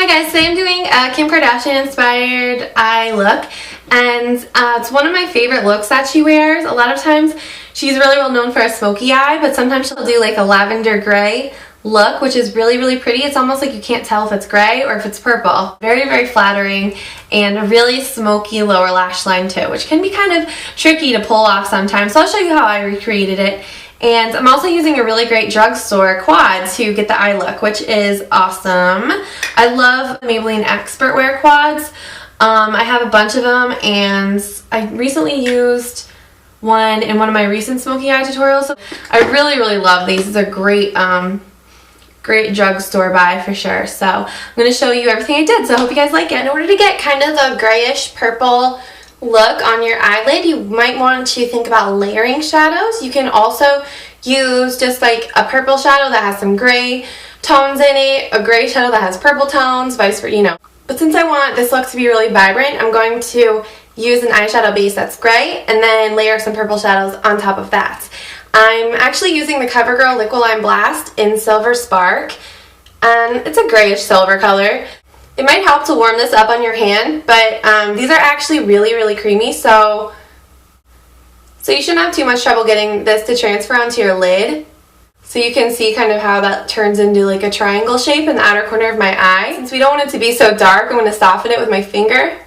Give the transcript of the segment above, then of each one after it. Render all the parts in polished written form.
Hi guys, today I'm doing a Kim Kardashian inspired eye look, and it's one of my favorite looks that she wears. A lot of times she's really well known for a smoky eye, but sometimes she'll do like a lavender gray look, which is really pretty. It's almost like you can't tell if it's gray or if it's purple. Very flattering, and a really smoky lower lash line too, which can be kind of tricky to pull off sometimes. So I'll show you how I recreated it. And I'm also using a really great drugstore quad to get the eye look, which is awesome. I love Maybelline Expert Wear quads. I have a bunch of them, and I recently used one in one of my recent smoky eye tutorials. I really love these. It's a great drugstore buy for sure. So I'm going to show you everything I did, so I hope you guys like it. In order to get kind of a grayish purple look on your eyelid, you might want to think about layering shadows. You can also use just like a purple shadow that has some gray tones in it, a gray shadow that has purple tones, vice versa, you know. But since I want this look to be really vibrant, I'm going to use an eyeshadow base that's gray and then layer some purple shadows on top of that. I'm actually using the CoverGirl Liquid Lime Blast in Silver Spark, and it's a grayish silver color. It might help to warm this up on your hand, but these are actually really creamy, so you shouldn't have too much trouble getting this to transfer onto your lid. So you can see kind of how that turns into like a triangle shape in the outer corner of my eye. Since we don't want it to be so dark, I'm going to soften it with my finger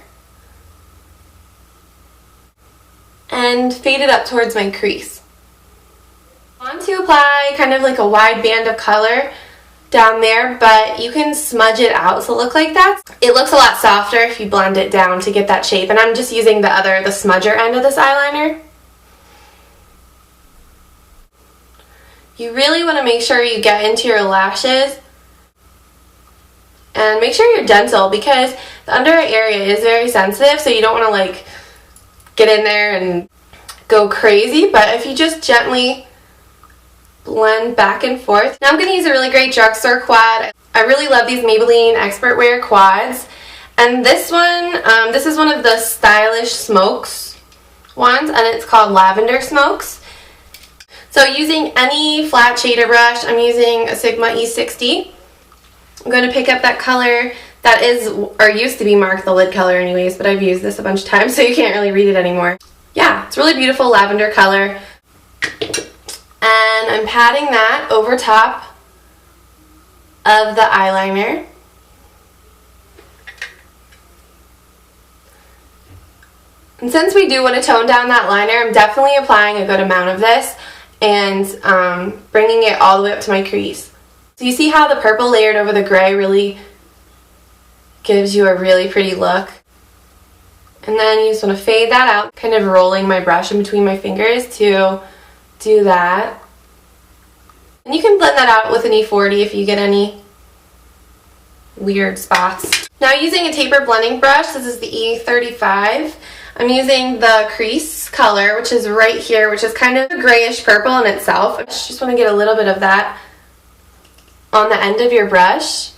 and fade it up towards my crease. I want to apply kind of like a wide band of color down there, but you can smudge it out to look like that. It looks a lot softer if you blend it down to get that shape, and I'm just using the smudger end of this eyeliner. You really want to make sure you get into your lashes and make sure you're gentle, because the under eye area is very sensitive, so you don't want to like get in there and go crazy, but if you just gently blend back and forth. Now I'm going to use a really great drugstore quad. I really love these Maybelline Expert Wear quads, and this is one of the Stylish Smokes ones, and it's called Lavender Smokes. So using any flat shader brush, I'm using a Sigma E60. I'm going to pick up that color that is, or used to be marked the lid color anyways, but I've used this a bunch of times so you can't really read it anymore. Yeah, it's a really beautiful lavender color. And I'm patting that over top of the eyeliner. And since we do want to tone down that liner, I'm definitely applying a good amount of this and bringing it all the way up to my crease. So you see how the purple layered over the gray really gives you a really pretty look. And then you just want to fade that out, kind of rolling my brush in between my fingers to do that. And you can blend that out with an E40 if you get any weird spots. Now using a taper blending brush, this is the E35. I'm using the crease color, which is right here, which is kind of a grayish purple in itself. I just want to get a little bit of that on the end of your brush.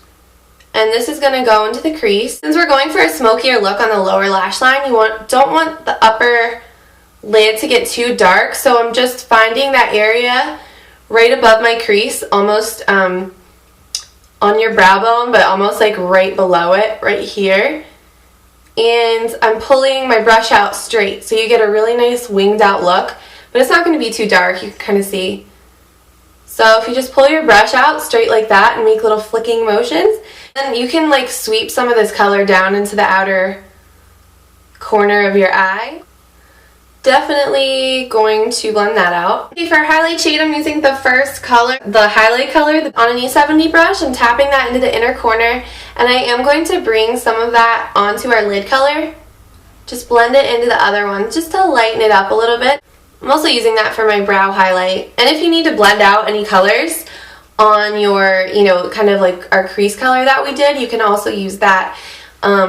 And this is going to go into the crease. Since we're going for a smokier look on the lower lash line, you don't want the upper lid to get too dark, so I'm just finding that area right above my crease, almost on your brow bone, but almost like right below it, right here. And I'm pulling my brush out straight, so you get a really nice winged out look, but it's not going to be too dark, you can kind of see. So if you just pull your brush out straight like that and make little flicking motions, then you can like sweep some of this color down into the outer corner of your eye. Definitely going to blend that out. Okay, for highlight shade, I'm using the first color, the highlight color, on an E70 brush. I'm tapping that into the inner corner, and I am going to bring some of that onto our lid color. Just blend it into the other one, just to lighten it up a little bit. I'm also using that for my brow highlight. And if you need to blend out any colors on your, kind of like our crease color that we did, you can also use that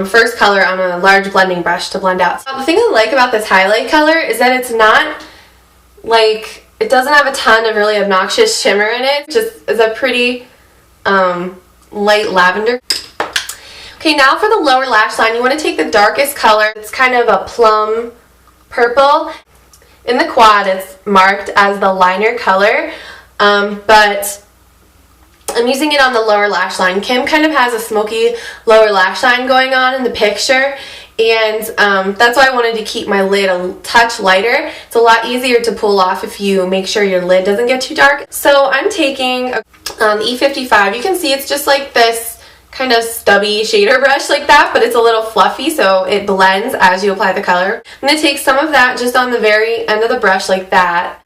first color on a large blending brush to blend out. So the thing I like about this highlight color is that it's not like, it doesn't have a ton of really obnoxious shimmer in it. It just is a pretty light lavender. Okay, now for the lower lash line, you want to take the darkest color. It's kind of a plum purple. In the quad, it's marked as the liner color, but I'm using it on the lower lash line. Kim kind of has a smoky lower lash line going on in the picture, and that's why I wanted to keep my lid a touch lighter. It's a lot easier to pull off if you make sure your lid doesn't get too dark. So I'm taking E55. You can see it's just like this kind of stubby shader brush like that, but it's a little fluffy, so it blends as you apply the color. I'm going to take some of that just on the very end of the brush like that,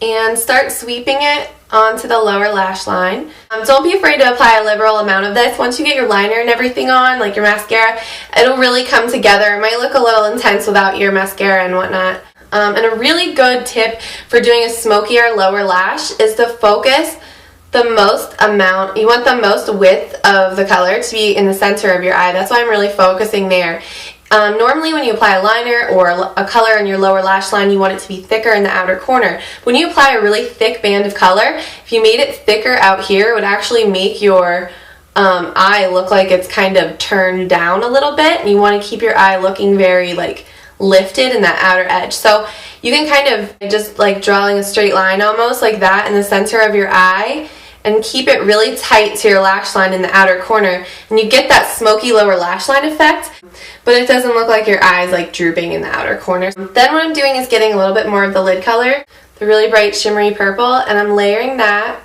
and start sweeping it onto the lower lash line. Don't be afraid to apply a liberal amount of this. Once you get your liner and everything on, like your mascara, it'll really come together. It might look a little intense without your mascara and whatnot. And a really good tip for doing a smokier lower lash is to focus the most amount. You want the most width of the color to be in the center of your eye. That's why I'm really focusing there. Normally when you apply a liner or a color in your lower lash line, you want it to be thicker in the outer corner. When you apply a really thick band of color, if you made it thicker out here, it would actually make your eye look like it's kind of turned down a little bit, and you want to keep your eye looking very like lifted in that outer edge. So you can kind of just like drawing a straight line almost like that in the center of your eye, and keep it really tight to your lash line in the outer corner, and you get that smoky lower lash line effect, but it doesn't look like your eye's like drooping in the outer corner. Then what I'm doing is getting a little bit more of the lid color, the really bright shimmery purple, and I'm layering that,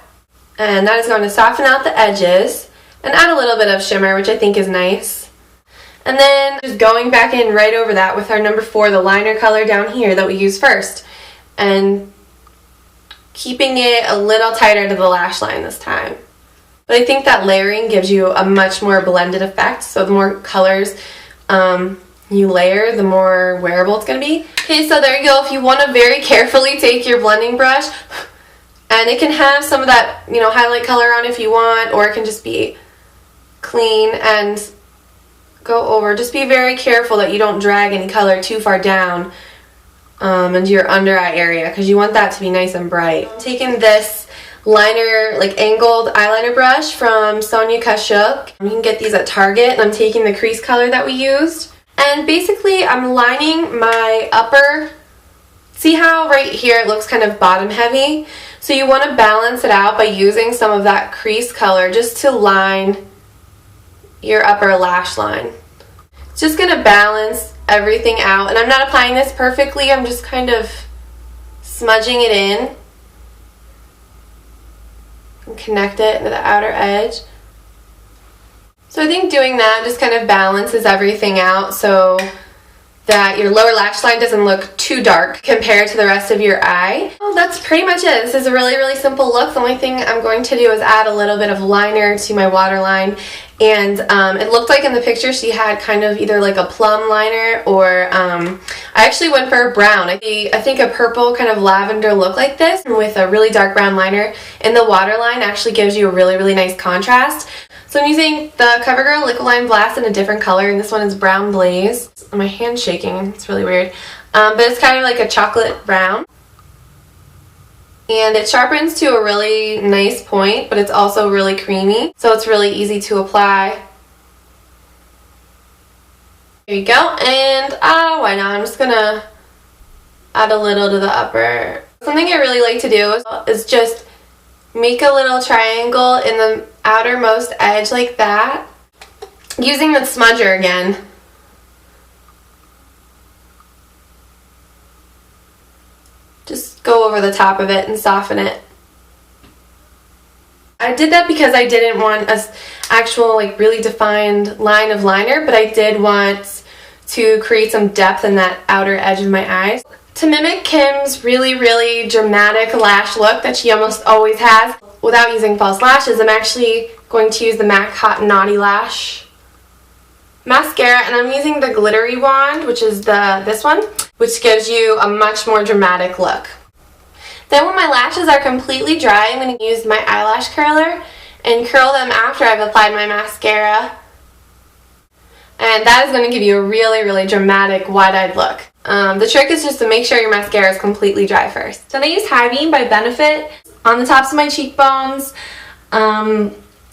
and that is going to soften out the edges and add a little bit of shimmer, which I think is nice. And then just going back in right over that with our number 4, the liner color down here that we used first, and keeping it a little tighter to the lash line this time. But I think that layering gives you a much more blended effect, so the more colors you layer, the more wearable it's going to be. Okay, so there you go. If you want to very carefully take your blending brush, and it can have some of that, you know, highlight color on if you want, or it can just be clean and go over. Just be very careful that you don't drag any color too far down into your under eye area, because you want that to be nice and bright. I'm taking this liner, like angled eyeliner brush from Sonia Kashuk. You can get these at Target, and I'm taking the crease color that we used. And basically I'm lining my upper, see how right here it looks kind of bottom heavy? So you want to balance it out by using some of that crease color just to line your upper lash line. It's just going to balance everything out, and I'm not applying this perfectly, I'm just kind of smudging it in and connect it into the outer edge. So I think doing that just kind of balances everything out so that your lower lash line doesn't look too dark compared to the rest of your eye. Well, that's pretty much it. This is a really, really simple look. The only thing I'm going to do is add a little bit of liner to my waterline. And it looked like in the picture she had kind of either like a plum liner or I actually went for a brown. I think a purple kind of lavender look like this with a really dark brown liner in the waterline actually gives you a really, really nice contrast. So I'm using the CoverGirl Liquid Blast in a different color, and this one is Brown Blaze. My hand's shaking, it's really weird. But it's kind of like a chocolate brown. And it sharpens to a really nice point, but it's also really creamy, so it's really easy to apply. There you go, and why not? I'm just gonna add a little to the upper. Something I really like to do is just make a little triangle in the outermost edge like that, using the smudger again. Just go over the top of it and soften it. I did that because I didn't want an actual like really defined line of liner, but I did want to create some depth in that outer edge of my eyes. To mimic Kim's really, really dramatic lash look that she almost always has, without using false lashes, I'm actually going to use the MAC Hot Naughty Lash mascara, and I'm using the glittery wand, which is this one, which gives you a much more dramatic look. Then when my lashes are completely dry, I'm going to use my eyelash curler and curl them after I've applied my mascara. And that is going to give you a really, really dramatic wide-eyed look. The trick is just to make sure your mascara is completely dry first. So I use High Beam by Benefit on the tops of my cheekbones,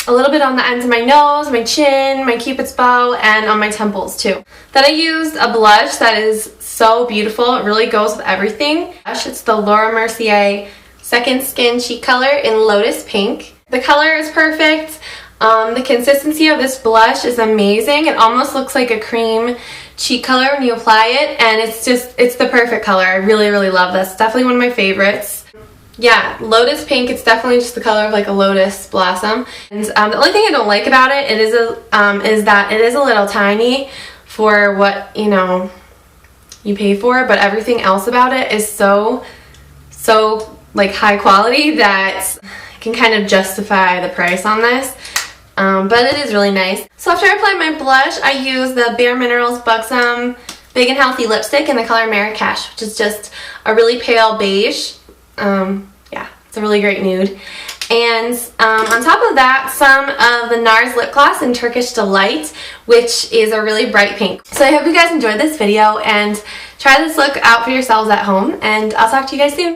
a little bit on the ends of my nose, my chin, my cupid's bow, and on my temples too. Then I used a blush that is so beautiful. It really goes with everything. It's the Laura Mercier Second Skin Cheek Color in Lotus Pink. The color is perfect. The consistency of this blush is amazing. It almost looks like a cream cheek color when you apply it, and it's the perfect color. I really, really love this. It's definitely one of my favorites. Yeah, Lotus Pink, it's definitely just the color of like a lotus blossom. And the only thing I don't like about it, is that it is a little tiny for what, you know, you pay for, but everything else about it is so like high quality that I can kind of justify the price on this. But it is really nice. So after I apply my blush, I use the Bare Minerals Buxom Big and Healthy Lipstick in the color Marrakesh, which is just a really pale beige. Yeah, it's a really great nude. And on top of that, some of the NARS lip gloss in Turkish Delight, which is a really bright pink. So I hope you guys enjoyed this video, and try this look out for yourselves at home, and I'll talk to you guys soon.